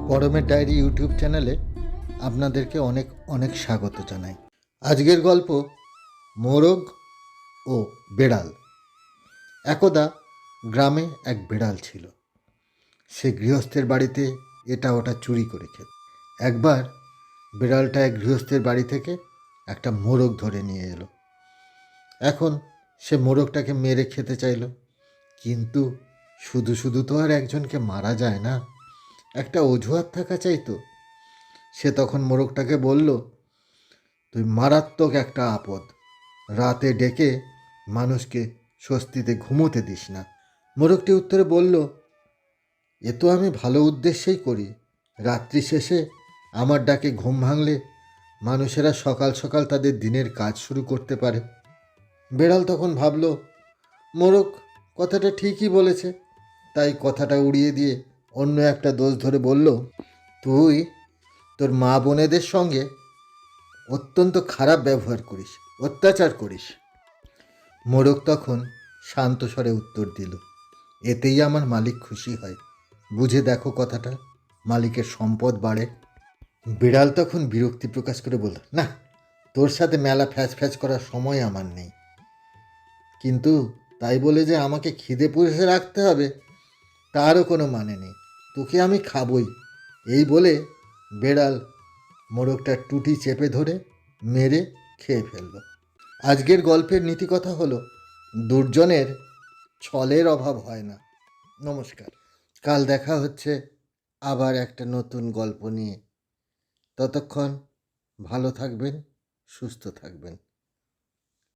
পরমের diary YouTube চ্যানেলে আপনাদেরকে অনেক অনেক স্বাগত জানাই। আজকের গল্প মোরগ ও বেড়াল। একদা গ্রামে এক বেড়াল ছিল। সে গৃহস্থের বাড়িতে এটা ওটা চুরি করে খেত। একবার বেড়ালটা এক গৃহস্থের বাড়ি থেকে একটা মোরগ ধরে নিয়ে এলো। এখন সে মোরগটাকে মেরে খেতে চাইল, কিন্তু শুধু শুধু তো আর একজনকে মারা যায় না, একটা অজুহাত থাকা চাইতো। সে তখন মোরগটাকে বলল, তুই মারাত্মক একটা আপদ, রাতে ডেকে মানুষকে স্বস্তিতে ঘুমোতে দিস না। মোরগটি উত্তরে বলল, এ তো আমি ভালো উদ্দেশ্যেই করি। রাত্রি শেষে আমার ডাকে ঘুম ভাঙলে মানুষেরা সকাল সকাল তাদের দিনের কাজ শুরু করতে পারে। বেড়াল তখন ভাবল, মোরগ কথাটা ঠিকই বলেছে। তাই কথাটা উড়িয়ে দিয়ে অন্য একটা দোষ ধরে বলল, তুই তোর মা বোনেদের সঙ্গে অত্যন্ত খারাপ ব্যবহার করিস, অত্যাচার করিস। মোরগ তখন শান্ত স্বরে উত্তর দিল, এতেই আমার মালিক খুশি হয়। বুঝে দেখো কথাটা, মালিকের সম্পদ বাড়ে। বিড়াল তখন বিরক্তি প্রকাশ করে বলল, না, তোর সাথে মেলা ফ্যাচ ফ্যাচ করার সময় আমার নেই। কিন্তু তাই বলে যে আমাকে খিদে পুষে রাখতে হবে তারও কোনো মানে নেই। তোকে আমি খাবই। এই বলে বেড়াল মোরগটার টুটি চেপে ধরে মেরে খেয়ে ফেলল। আজকের গল্পের নীতিকথা হলো, দুর্জনের ছলের অভাব হয় না। নমস্কার। কাল দেখা হচ্ছে আবার একটা নতুন গল্প নিয়ে। ততক্ষণ ভালো থাকবেন, সুস্থ থাকবেন।